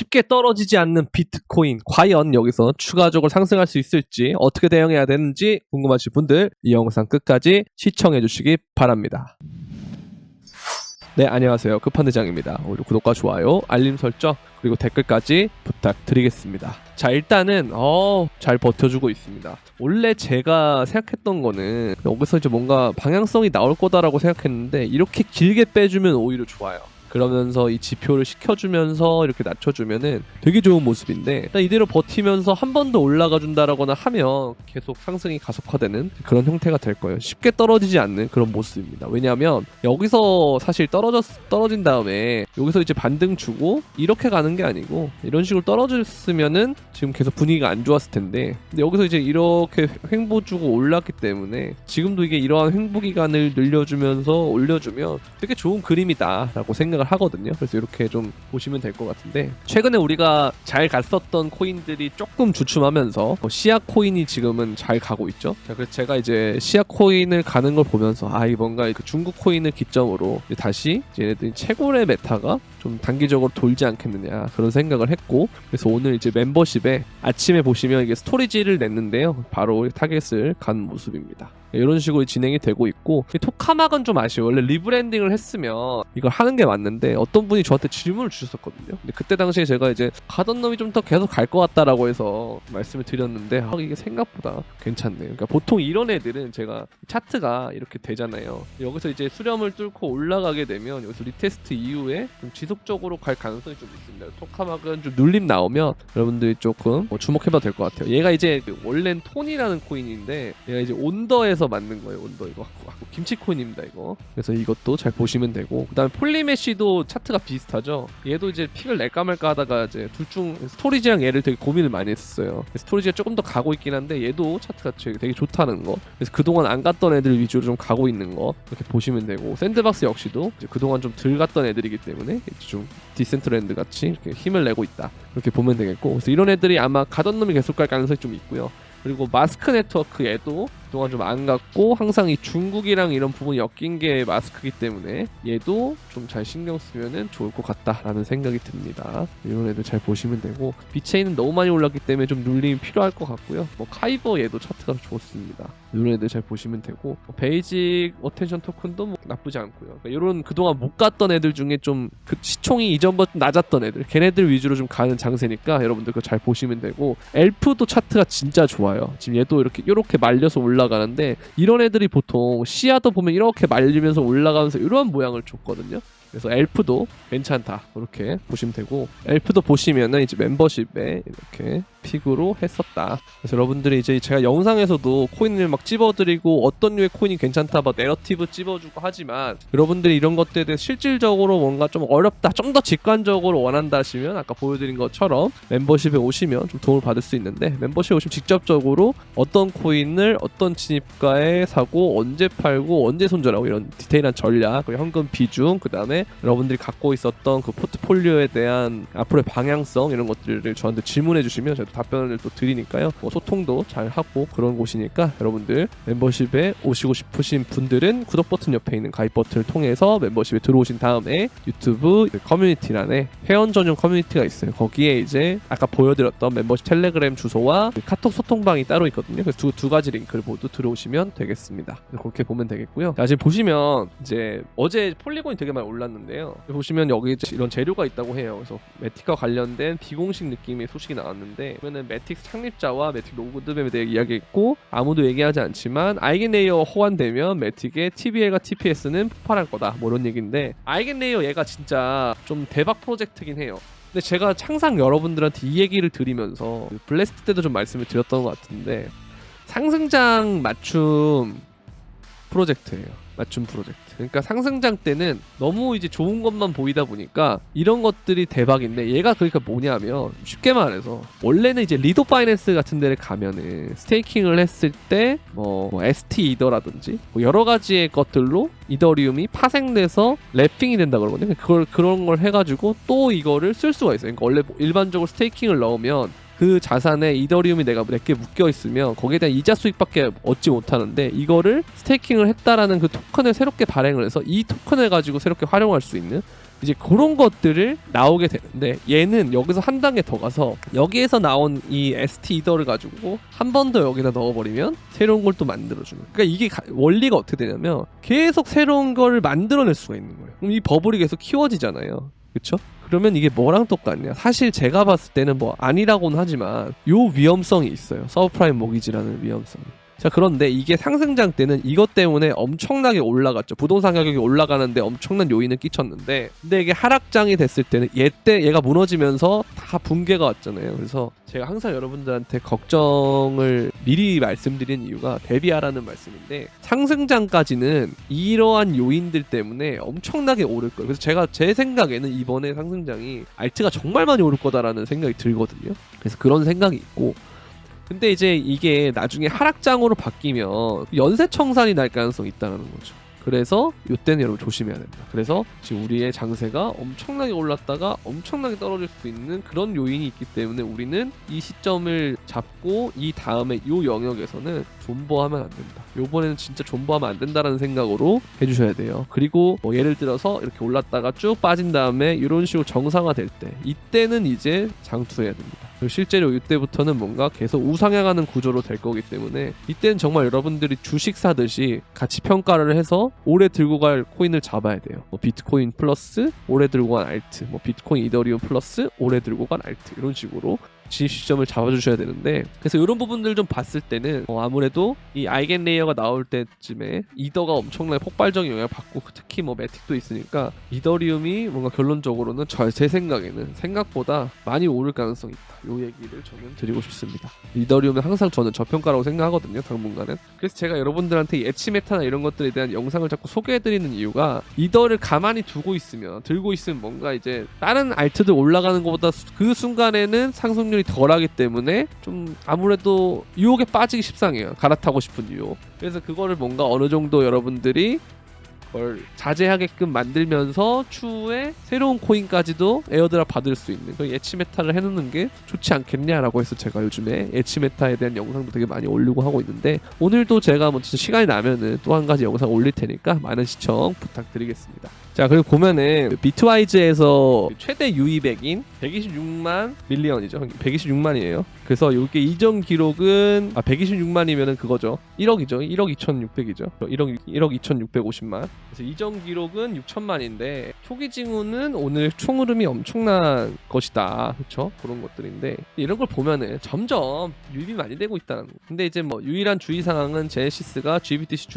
쉽게 떨어지지 않는 비트코인, 과연 여기서 추가적으로 상승할 수 있을지, 어떻게 대응해야 되는지 궁금하신 분들 이 영상 끝까지 시청해 주시기 바랍니다. 네, 안녕하세요. 급한대장입니다. 오늘 구독과 좋아요, 알림 설정, 그리고 댓글까지 부탁드리겠습니다. 자, 일단은 잘 버텨주고 있습니다. 원래 제가 생각했던 거는 여기서 이제 뭔가 방향성이 나올 거다라고 생각했는데, 이렇게 길게 빼주면 오히려 좋아요. 그러면서 이 지표를 시켜주면서 이렇게 낮춰주면은 되게 좋은 모습인데, 일단 이대로 버티면서 한 번 더 올라가 준다라거나 하면 계속 상승이 가속화되는 그런 형태가 될 거예요. 쉽게 떨어지지 않는 그런 모습입니다. 왜냐하면 여기서 사실 떨어진 다음에 여기서 이제 반등 주고 이렇게 가는 게 아니고, 이런 식으로 떨어졌으면은 지금 계속 분위기가 안 좋았을 텐데, 근데 여기서 이제 이렇게 횡보 주고 올랐기 때문에 지금도 이게 이러한 횡보 기간을 늘려주면서 올려주면 되게 좋은 그림이다라고 생각을 하거든요. 그래서 이렇게 좀 보시면 될 것 같은데, 최근에 우리가 잘 갔었던 코인들이 조금 주춤하면서 씨앗 코인이 지금은 잘 가고 있죠. 자, 그래서 제가 이제 씨앗 코인을 가는 걸 보면서 이 뭔가 그 중국 코인을 기점으로 다시 얘네들이 최고의 메타가 좀 단기적으로 돌지 않겠느냐 그런 생각을 했고, 그래서 오늘 이제 멤버십에 아침에 보시면 이게 스토리지를 냈는데요, 바로 타겟을 간 모습입니다. 이런 식으로 진행이 되고 있고, 토카막은 좀 아쉬워요. 원래 리브랜딩을 했으면 이걸 하는 게 맞는데, 어떤 분이 저한테 질문을 주셨었거든요. 근데 그때 당시에 제가 이제 가던 놈이 좀 더 계속 갈 것 같다라고 해서 말씀을 드렸는데, 이게 생각보다 괜찮네요. 그러니까 보통 이런 애들은 제가 차트가 이렇게 되잖아요. 여기서 이제 수렴을 뚫고 올라가게 되면 여기서 리테스트 이후에 좀 지속적으로 갈 가능성이 좀 있습니다. 토카막은 좀 눌림 나오면 여러분들이 조금 주목해봐도 될 것 같아요. 얘가 이제 원래는 톤이라는 코인인데, 얘가 이제 온더에서 만든 거예요. 온더 이거 김치 코인입니다, 이거. 그래서 이것도 잘 보시면 되고, 그다음에 폴리메쉬도 차트가 비슷하죠. 얘도 이제 픽을 낼까 말까 하다가 이제 둘 중 스토리지랑 얘를 되게 고민을 많이 했었어요. 스토리지가 조금 더 가고 있긴 한데 얘도 차트가 되게 좋다는 거. 그래서 그동안 안 갔던 애들 위주로 좀 가고 있는 거 이렇게 보시면 되고, 샌드박스 역시도 이제 그동안 좀 덜 갔던 애들이기 때문에 좀 디센트랜드 같이 이렇게 힘을 내고 있다, 이렇게 보면 되겠고, 그래서 이런 애들이 아마 가던 놈이 계속 갈 가능성이 좀 있고요. 그리고 마스크 네트워크 얘도 그동안 좀 안 갔고, 항상 이 중국이랑 이런 부분이 엮인 게 마스크이기 때문에 얘도 좀 잘 신경 쓰면은 좋을 것 같다라는 생각이 듭니다. 이런 애들 잘 보시면 되고, 비체인은 너무 많이 올랐기 때문에 좀 눌림이 필요할 것 같고요. 카이버 얘도 차트가 좋습니다. 이런 애들 잘 보시면 되고, 베이직 어텐션 토큰도 나쁘지 않고요. 그러니까 이런 그동안 못 갔던 애들 중에 좀 그 시총이 이전보다 낮았던 애들, 걔네들 위주로 좀 가는 장세니까 여러분들 그거 잘 보시면 되고, 엘프도 차트가 진짜 좋아요. 지금 얘도 이렇게 말려서 올라가는데, 이런 애들이 보통 시야도 보면 이렇게 말리면서 올라가면서 이런 모양을 줬거든요. 그래서 엘프도 괜찮다, 그렇게 보시면 되고, 엘프도 보시면은 이제 멤버십에 이렇게 픽으로 했었다. 그래서 여러분들이 이제 제가 영상에서도 코인을 막 찝어드리고 어떤 류의 코인이 괜찮다, 내러티브 찝어주고 하지만, 여러분들이 이런 것들에 대해 실질적으로 뭔가 좀 어렵다, 좀 더 직관적으로 원한다 하시면 아까 보여드린 것처럼 멤버십에 오시면 좀 도움을 받을 수 있는데, 멤버십에 오시면 직접적으로 어떤 코인을 어떤 진입가에 사고 언제 팔고 언제 손절하고 이런 디테일한 전략, 그리고 현금 비중, 그 다음에 여러분들이 갖고 있었던 그 포트폴리오에 대한 앞으로의 방향성, 이런 것들을 저한테 질문해 주시면 제가 답변을 또 드리니까요. 소통도 잘 하고 그런 곳이니까, 여러분들 멤버십에 오시고 싶으신 분들은 구독 버튼 옆에 있는 가입 버튼을 통해서 멤버십에 들어오신 다음에 유튜브 커뮤니티란에 회원 전용 커뮤니티가 있어요. 거기에 이제 아까 보여드렸던 멤버십 텔레그램 주소와 카톡 소통방이 따로 있거든요. 그래서 두 가지 링크를 모두 들어오시면 되겠습니다. 그렇게 보면 되겠고요. 자, 지금 보시면 이제 어제 폴리곤이 되게 많이 올랐는데요. 보시면 여기 이런 재료가 있다고 해요. 그래서 매틱과 관련된 비공식 느낌의 소식이 나왔는데, 그러면은 매틱 창립자와 매틱 로드맵에 대해 이야기했고, 아무도 얘기하지 않지만 아이겐레이어 호환되면 매틱의 TBL과 TPS는 폭발할 거다, 이런 얘기인데, 아이겐레이어 얘가 진짜 좀 대박 프로젝트긴 해요. 근데 제가 항상 여러분들한테 이 얘기를 드리면서 블래스트 때도 좀 말씀을 드렸던 것 같은데, 상승장 맞춤 프로젝트예요. 맞춤 프로젝트. 그러니까 상승장 때는 너무 이제 좋은 것만 보이다 보니까 이런 것들이 대박인데, 얘가 그러니까 뭐냐면, 쉽게 말해서 원래는 이제 리도 파이낸스 같은 데를 가면은 스테이킹을 했을 때 ST 이더라든지 여러 가지의 것들로 이더리움이 파생돼서 랩핑이 된다 그러거든요. 그런 걸 해가지고 또 이거를 쓸 수가 있어요. 그러니까 원래 일반적으로 스테이킹을 넣으면 그 자산에 이더리움이 내게 묶여 있으면 거기에 대한 이자 수익밖에 얻지 못하는데, 이거를 스테이킹을 했다라는 그 토큰을 새롭게 발행을 해서 이 토큰을 가지고 새롭게 활용할 수 있는 이제 그런 것들을 나오게 되는데 얘는 여기서 한 단계 더 가서 여기에서 나온 이 ST 이더를 가지고 한 번 더 여기다 넣어버리면 새로운 걸 또 만들어주는. 그러니까 이게 원리가 어떻게 되냐면 계속 새로운 걸 만들어낼 수가 있는 거예요. 그럼 이 버블이 계속 키워지잖아요. 그쵸? 그러면 이게 뭐랑 똑같냐? 사실 제가 봤을 때는 뭐 아니라고는 하지만 요 위험성이 있어요. 서브프라임 모기지라는 위험성이. 자, 그런데 이게 상승장 때는 이것 때문에 엄청나게 올라갔죠. 부동산 가격이 올라가는데 엄청난 요인을 끼쳤는데, 근데 이게 하락장이 됐을 때는 얘가 무너지면서 다 붕괴가 왔잖아요. 그래서 제가 항상 여러분들한테 걱정을 미리 말씀드린 이유가 대비하라는 말씀인데, 상승장까지는 이러한 요인들 때문에 엄청나게 오를 거예요. 그래서 제가 제 생각에는 이번에 상승장이 알트가 정말 많이 오를 거다라는 생각이 들거든요. 그래서 그런 생각이 있고, 근데 이제 이게 나중에 하락장으로 바뀌면 연쇄청산이 날 가능성이 있다는 거죠. 그래서 이때는 여러분 조심해야 된다. 그래서 지금 우리의 장세가 엄청나게 올랐다가 엄청나게 떨어질 수 있는 그런 요인이 있기 때문에 우리는 이 시점을 잡고 이 다음에 이 영역에서는 존버하면 안 된다. 요번에는 진짜 존버하면 안 된다라는 생각으로 해주셔야 돼요. 그리고 뭐 예를 들어서 이렇게 올랐다가 쭉 빠진 다음에 이런 식으로 정상화될 때 이때는 이제 장투해야 됩니다. 실제로 이때부터는 뭔가 계속 우상향하는 구조로 될 거기 때문에 이때는 정말 여러분들이 주식 사듯이 가치 평가를 해서 오래 들고 갈 코인을 잡아야 돼요. 뭐 비트코인 플러스 오래 들고 간 알트, 뭐 비트코인 이더리움 플러스 오래 들고 간 알트, 이런 식으로 진입 시점을 잡아주셔야 되는데, 그래서 이런 부분들 좀 봤을 때는 아무래도 이 아이겐 레이어가 나올 때쯤에 이더가 엄청나게 폭발적인 영향을 받고 특히 뭐 매틱도 있으니까 이더리움이 뭔가 결론적으로는 제 생각에는 생각보다 많이 오를 가능성이 있다. 요 얘기를 저는 드리고 싶습니다. 이더리움은 항상 저는 저평가라고 생각하거든요, 당분간은. 그래서 제가 여러분들한테 예치 메타나 이런 것들에 대한 영상을 자꾸 소개해드리는 이유가, 이더를 가만히 들고 있으면 뭔가 이제 다른 알트들 올라가는 것보다 그 순간에는 상승률이 덜하기 때문에 좀 아무래도 유혹에 빠지기 십상해요. 갈아타고 싶은 유혹. 그래서 그거를 뭔가 어느 정도 여러분들이 그걸 자제하게끔 만들면서 추후에 새로운 코인까지도 에어드랍 받을 수 있는 그 예치 메타를 해놓는 게 좋지 않겠냐라고 해서 제가 요즘에 예치 메타에 대한 영상도 되게 많이 올리고 하고 있는데, 오늘도 제가 뭐 진짜 시간이 나면은 또 한 가지 영상 올릴 테니까 많은 시청 부탁드리겠습니다. 자, 그리고 보면은 비트와이즈에서 최대 유입액인 126만 밀리언이죠. 126만이에요. 그래서 이게 이전 기록은 126만이면은 그거죠. 1억이죠. 1억 2,600이죠. 1억 2,650만. 그래서 이전 기록은 6천만인데 초기 징후는 오늘 총 흐름이 엄청난 것이다. 그렇죠? 그런 것들인데 이런 걸 보면은 점점 유입이 많이 되고 있다는 거. 근데 이제 뭐 유일한 주의 사항은 제네시스가 GBTC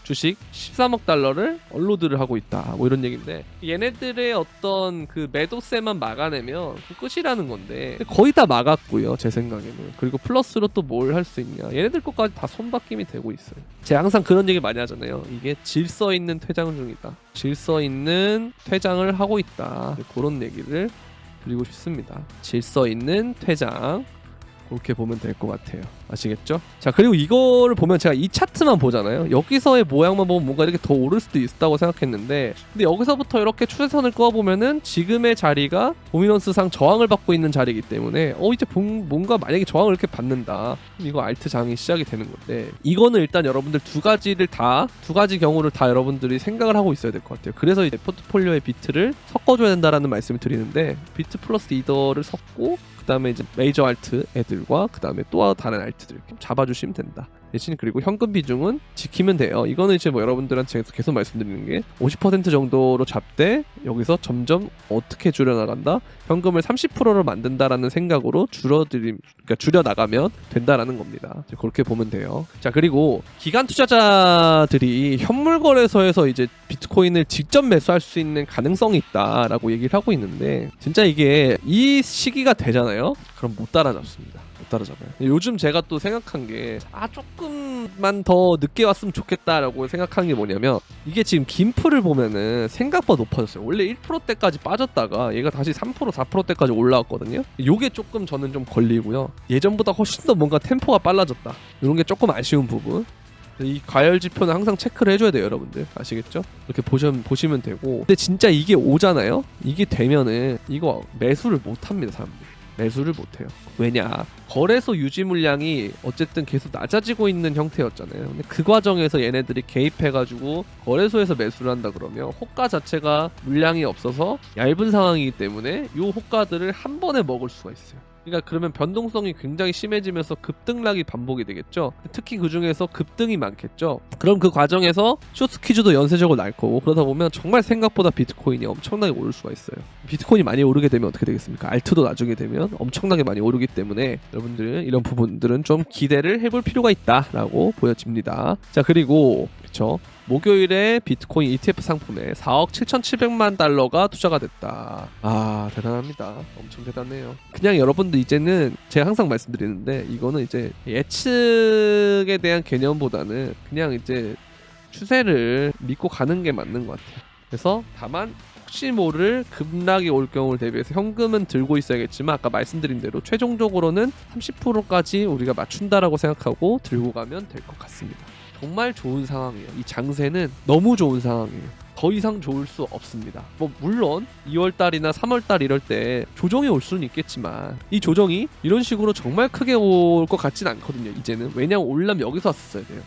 주식 13억 달러를 언로드를 하고 있다. 뭐 이런 얘기인데, 얘네들의 어떤 그 매도세만 막아내면 끝이라는 건데 거의 다 막았고요, 제 생각에는. 그리고 플러스로 또 뭘 할 수 있냐, 얘네들 것까지 다 손바뀜이 되고 있어요. 제가 항상 그런 얘기 많이 하잖아요. 이게 질서 있는 퇴장 중이다, 질서 있는 퇴장을 하고 있다, 그런 얘기를 드리고 싶습니다. 질서 있는 퇴장, 그렇게 보면 될 것 같아요. 아시겠죠? 자, 그리고 이거를 보면 제가 이 차트만 보잖아요. 여기서의 모양만 보면 뭔가 이렇게 더 오를 수도 있다고 생각했는데, 근데 여기서부터 이렇게 추세선을 그어보면은 지금의 자리가 도미넌스상 저항을 받고 있는 자리이기 때문에 이제 뭔가 만약에 저항을 이렇게 받는다, 이거 알트 장이 시작이 되는 건데, 이거는 일단 여러분들 두 가지 경우를 다 여러분들이 생각을 하고 있어야 될 것 같아요. 그래서 이제 포트폴리오의 비트를 섞어줘야 된다라는 말씀을 드리는데, 비트 플러스 이더를 섞고 그 다음에 이제 메이저 알트 애들과 그 다음에 또 다른 알트들 잡아주시면 된다. 대신 그리고 현금 비중은 지키면 돼요. 이거는 이제 뭐 여러분들한테 제가 계속 말씀드리는 게 50% 정도로 잡되 여기서 점점 어떻게 줄여나간다, 현금을 30%로 만든다라는 생각으로 줄여나가면 된다라는 겁니다. 그렇게 보면 돼요. 자, 그리고 기관 투자자들이 현물 거래소에서 이제 비트코인을 직접 매수할 수 있는 가능성이 있다라고 얘기를 하고 있는데, 진짜 이게 이 시기가 되잖아요. 그럼 못 따라잡습니다. 못 따라잡아요. 요즘 제가 또 생각한 게 조금만 더 늦게 왔으면 좋겠다라고 생각하는 게 뭐냐면, 이게 지금 김프를 보면은 생각보다 높아졌어요. 원래 1%대까지 빠졌다가 얘가 다시 3%, 4%대까지 올라왔거든요. 요게 조금 저는 좀 걸리고요. 예전보다 훨씬 더 뭔가 템포가 빨라졌다, 이런 게 조금 아쉬운 부분. 이 과열 지표는 항상 체크를 해줘야 돼요, 여러분들. 아시겠죠? 이렇게 보시면 되고. 근데 진짜 이게 오잖아요? 이게 되면은 이거 매수를 못 합니다, 사람들이. 매수를 못해요. 왜냐? 거래소 유지 물량이 어쨌든 계속 낮아지고 있는 형태였잖아요. 근데 그 과정에서 얘네들이 개입해가지고 거래소에서 매수를 한다 그러면 호가 자체가 물량이 없어서 얇은 상황이기 때문에 이 호가들을 한 번에 먹을 수가 있어요. 그러니까 그러면 변동성이 굉장히 심해지면서 급등락이 반복이 되겠죠. 특히 그 중에서 급등이 많겠죠. 그럼 그 과정에서 숏스퀴즈도 연쇄적으로 날 거고, 그러다 보면 정말 생각보다 비트코인이 엄청나게 오를 수가 있어요. 비트코인이 많이 오르게 되면 어떻게 되겠습니까? 알트도 나중에 되면 엄청나게 많이 오르기 때문에 여러분들 이런 부분들은 좀 기대를 해볼 필요가 있다라고 보여집니다. 자, 그리고 그쵸, 목요일에 비트코인 ETF 상품에 4억 7,700만 달러가 투자가 됐다. 아, 대단합니다. 엄청 대단해요. 그냥 여러분들 이제는 제가 항상 말씀드리는데, 이거는 이제 예측에 대한 개념보다는 그냥 이제 추세를 믿고 가는 게 맞는 것 같아요. 그래서 다만 혹시 모를 급락이 올 경우를 대비해서 현금은 들고 있어야겠지만, 아까 말씀드린 대로 최종적으로는 30%까지 우리가 맞춘다라고 생각하고 들고 가면 될 것 같습니다. 정말 좋은 상황이에요. 이 장세는 너무 좋은 상황이에요. 더 이상 좋을 수 없습니다. 뭐 물론 2월달이나 3월달 이럴 때 조정이 올 수는 있겠지만, 이 조정이 이런 식으로 정말 크게 올 것 같진 않거든요. 이제는. 왜냐면 올라면 여기서 왔었어야 돼요.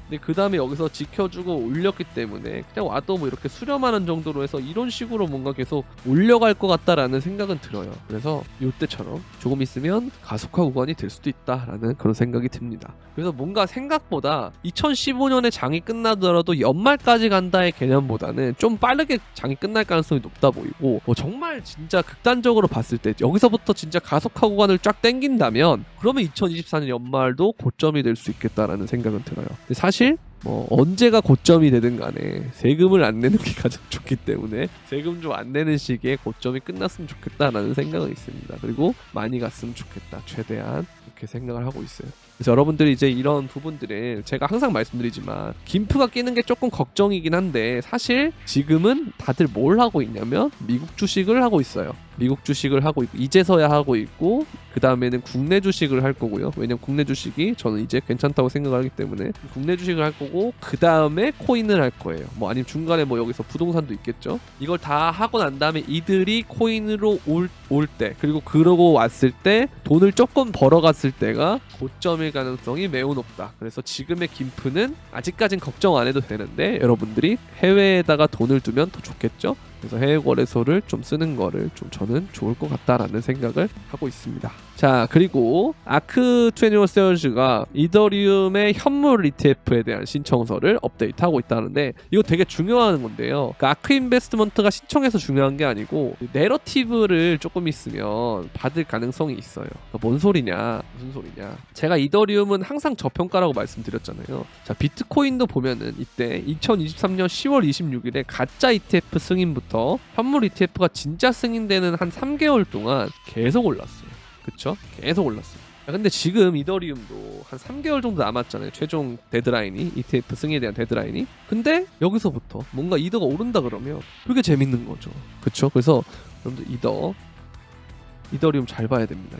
근데 그 다음에 여기서 지켜주고 올렸기 때문에 그냥 와도 뭐 이렇게 수렴하는 정도로 해서 이런 식으로 뭔가 계속 올려갈 것 같다라는 생각은 들어요. 그래서 이때처럼 조금 있으면 가속화 구간이 될 수도 있다라는 그런 생각이 듭니다. 그래서 뭔가 생각보다 2015년에 장이 끝나더라도 연말까지 간다의 개념보다는 좀 빠르게 장이 끝날 가능성이 높다 보이고, 뭐 정말 진짜 극단적으로 봤을 때 여기서부터 진짜 가속화 구간을 쫙 당긴다면 그러면 2024년 연말도 고점이 될 수 있겠다라는 생각은 들어요. 근데 사실 뭐 언제가 고점이 되든 간에 세금을 안 내는 게 가장 좋기 때문에 세금 좀 안 내는 시기에 고점이 끝났으면 좋겠다라는 생각은 있습니다. 그리고 많이 갔으면 좋겠다, 최대한 그렇게 생각을 하고 있어요. 그래서 여러분들이 이제 이런 부분들을 제가 항상 말씀드리지만 김프가 끼는 게 조금 걱정이긴 한데, 사실 지금은 다들 뭘 하고 있냐면 미국 주식을 하고 있어요. 미국 주식을 하고 있고, 이제서야 하고 있고, 그 다음에는 국내 주식을 할 거고요. 왜냐면 국내 주식이 저는 이제 괜찮다고 생각을 하기 때문에 국내 주식을 할 거고, 그 다음에 코인을 할 거예요. 뭐 아니면 중간에 뭐 여기서 부동산도 있겠죠. 이걸 다 하고 난 다음에 이들이 코인으로 올 때, 그리고 그러고 왔을 때 돈을 조금 벌어갔을 때가 고점일 가능성이 매우 높다. 그래서 지금의 김프는 아직까진 걱정 안 해도 되는데, 여러분들이 해외에다가 돈을 두면 더 좋겠죠. 그래서 해외 거래소를 좀 쓰는 거를 좀 저는 좋을 것 같다라는 생각을 하고 있습니다. 자, 그리고 아크 21 세어즈가 이더리움의 현물 ETF에 대한 신청서를 업데이트하고 있다는데, 이거 되게 중요한 건데요. 그러니까 아크 인베스트먼트가 신청해서 중요한 게 아니고 내러티브를 조금 있으면 받을 가능성이 있어요. 그러니까 뭔 소리냐, 무슨 소리냐. 제가 이더리움은 항상 저평가라고 말씀드렸잖아요. 자, 비트코인도 보면은 이때 2023년 10월 26일에 가짜 ETF 승인부터 현물 ETF가 진짜 승인되는 한 3개월 동안 계속 올랐어요. 그쵸? 계속 올랐어요. 근데 지금 이더리움도 한 3개월 정도 남았잖아요. 최종 데드라인이, ETF 승인에 대한 데드라인이. 근데 여기서부터 뭔가 이더가 오른다 그러면 그게 재밌는 거죠. 그쵸? 그래서 여러분들 이더리움 잘 봐야 됩니다.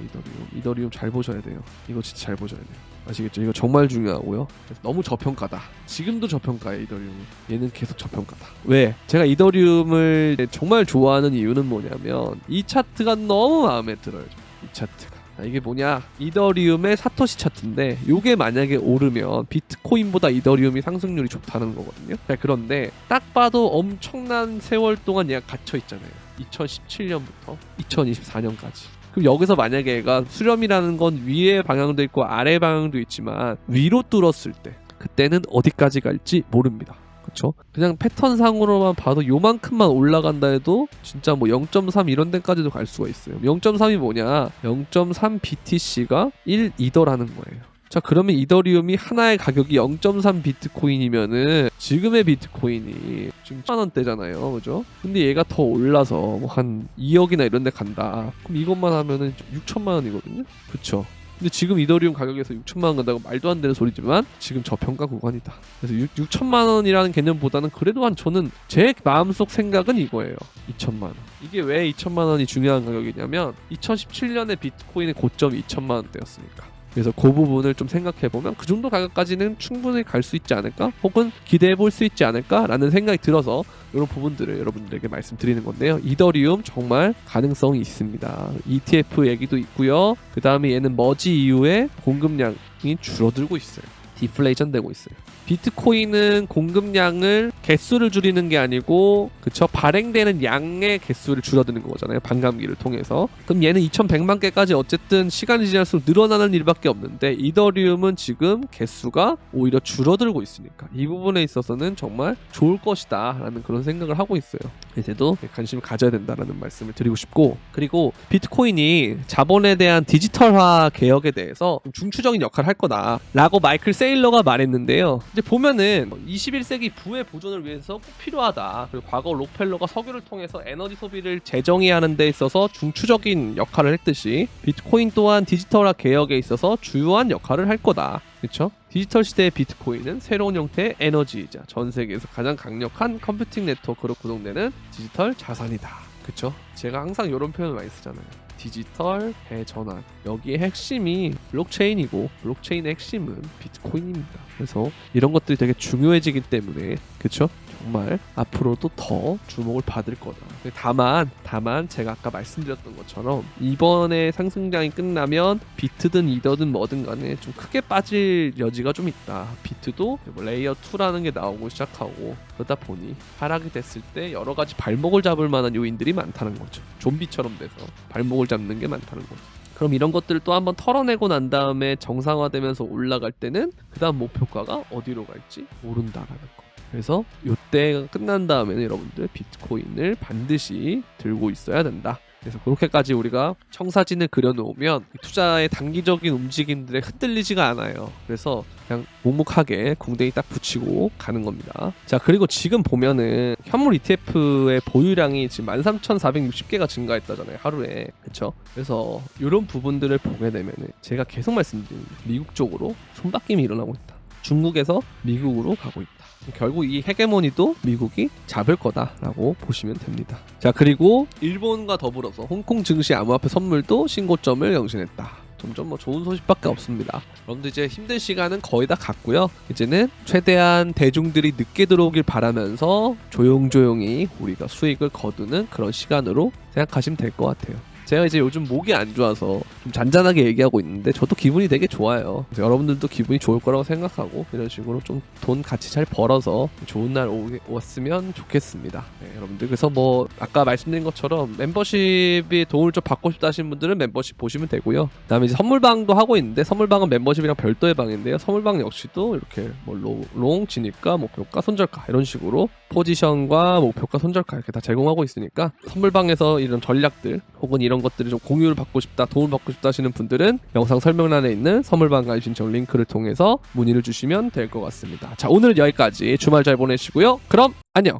이더리움 잘 보셔야 돼요. 이거 진짜 잘 보셔야 돼요. 아시겠죠? 이거 정말 중요하고요. 너무 저평가다. 지금도 저평가예요, 이더리움은. 얘는 계속 저평가다. 왜? 제가 이더리움을 정말 좋아하는 이유는 뭐냐면 이 차트가 너무 마음에 들어요. 이 차트가. 이게 뭐냐, 이더리움의 사토시 차트인데, 요게 만약에 오르면 비트코인보다 이더리움이 상승률이 좋다는 거거든요. 그런데 딱 봐도 엄청난 세월 동안 얘가 갇혀 있잖아요. 2017년부터 2024년까지. 그럼 여기서 만약에 얘가 수렴이라는 건 위에 방향도 있고 아래 방향도 있지만 위로 뚫었을 때, 그때는 어디까지 갈지 모릅니다. 그쵸? 그냥 패턴상으로만 봐도 요만큼만 올라간다 해도 진짜 뭐 0.3 이런 데까지도 갈 수가 있어요. 0.3이 뭐냐? 0.3 BTC가 1 이더라는 거예요. 자, 그러면 이더리움이 하나의 가격이 0.3 비트코인이면은 지금의 비트코인이 지금 1,000원대잖아요. 그죠? 근데 얘가 더 올라서 뭐 한 2억이나 이런 데 간다. 그럼 이것만 하면은 6천만 원이거든요? 그쵸? 근데 지금 이더리움 가격에서 6천만 원 간다고 말도 안 되는 소리지만 지금 저평가 구간이다. 그래서 6천만 원이라는 개념보다는 그래도 저는 제 마음속 생각은 이거예요. 2천만 원. 이게 왜 2천만 원이 중요한 가격이냐면 2017년에 비트코인의 고점이 2천만 원대였으니까. 그래서 그 부분을 좀 생각해보면 그 정도 가격까지는 충분히 갈 수 있지 않을까? 혹은 기대해볼 수 있지 않을까? 라는 생각이 들어서 이런 부분들을 여러분들에게 말씀드리는 건데요. 이더리움 정말 가능성이 있습니다. ETF 얘기도 있고요. 그 다음에 얘는 머지 이후에 공급량이 줄어들고 있어요. 디플레이션 되고 있어요. 비트코인은 공급량을 개수를 줄이는 게 아니고 그쵸? 발행되는 양의 개수를 줄어드는 거잖아요. 반감기를 통해서. 그럼 얘는 2100만 개까지 어쨌든 시간이 지날수록 늘어나는 일밖에 없는데 이더리움은 지금 개수가 오히려 줄어들고 있으니까 이 부분에 있어서는 정말 좋을 것이다 라는 그런 생각을 하고 있어요. 이제도 관심을 가져야 된다라는 말씀을 드리고 싶고, 그리고 비트코인이 자본에 대한 디지털화 개혁에 대해서 중추적인 역할을 할 거다 라고 마이클 세일러가 말했는데요. 이제 보면은 21세기 부의 보존을 위해서 꼭 필요하다. 그리고 과거 록펠러가 석유를 통해서 에너지 소비를 재정의하는 데 있어서 중추적인 역할을 했듯이 비트코인 또한 디지털화 개혁에 있어서 주요한 역할을 할 거다. 그렇죠? 디지털 시대의 비트코인은 새로운 형태의 에너지이자 전 세계에서 가장 강력한 컴퓨팅 네트워크로 구동되는 디지털 자산이다. 그렇죠? 제가 항상 이런 표현을 많이 쓰잖아요. 디지털 대전환. 여기에 핵심이 블록체인이고 블록체인의 핵심은 비트코인입니다. 그래서 이런 것들이 되게 중요해지기 때문에 그렇죠? 정말 앞으로도 더 주목을 받을 거다. 다만 제가 아까 말씀드렸던 것처럼 이번에 상승장이 끝나면 비트든 이더든 뭐든 간에 좀 크게 빠질 여지가 좀 있다. 비트도 뭐 레이어 2라는 게 나오고 시작하고 그러다 보니 하락이 됐을 때 여러 가지 발목을 잡을 만한 요인들이 많다는 거죠. 좀비처럼 돼서 발목을 잡는 게 많다는 거죠. 그럼 이런 것들을 또 한번 털어내고 난 다음에 정상화되면서 올라갈 때는 그 다음 목표가가 어디로 갈지 모른다라는 거. 그래서 이때가 끝난 다음에는 여러분들 비트코인을 반드시 들고 있어야 된다. 그래서 그렇게까지 우리가 청사진을 그려놓으면 투자의 단기적인 움직임들에 흔들리지가 않아요. 그래서 그냥 묵묵하게 궁뎅이 딱 붙이고 가는 겁니다. 자, 그리고 지금 보면은 현물 ETF의 보유량이 지금 13,460개가 증가했다잖아요, 하루에. 그쵸? 그래서 이런 부분들을 보게 되면은 제가 계속 말씀드린 미국 쪽으로 손바뀜이 일어나고 있다. 중국에서 미국으로 가고 있다. 결국 이 헤게모니도 미국이 잡을 거다라고 보시면 됩니다. 자, 그리고 일본과 더불어서 홍콩 증시 암호화폐 선물도 신고점을 경신했다. 점점 좋은 소식밖에 없습니다. 여러분들 이제 힘든 시간은 거의 다 갔고요. 이제는 최대한 대중들이 늦게 들어오길 바라면서 조용조용히 우리가 수익을 거두는 그런 시간으로 생각하시면 될 것 같아요. 제가 이제 요즘 목이 안 좋아서 좀 잔잔하게 얘기하고 있는데 저도 기분이 되게 좋아요. 그래서 여러분들도 기분이 좋을 거라고 생각하고 이런 식으로 좀 돈 같이 잘 벌어서 좋은 날 왔으면 좋겠습니다. 네, 여러분들 그래서 뭐 아까 말씀드린 것처럼 membership이 도움을 좀 받고 싶다 하시는 분들은 멤버십 보시면 되고요. 그다음에 이제 선물방도 하고 있는데 선물방은 멤버십이랑 별도의 방인데요. 선물방 역시도 이렇게 뭐 롱, 진입가, 목표가, 손절가 이런 식으로 포지션과 목표가, 손절가 이렇게 다 제공하고 있으니까 선물방에서 이런 전략들 혹은 이런 것들을 좀 공유를 받고 싶다, 도움을 받고 싶다 하시는 분들은 영상 설명란에 있는 선물방 가입 신청 링크를 통해서 문의를 주시면 될 것 같습니다. 자, 오늘은 여기까지. 주말 잘 보내시고요. 그럼 안녕!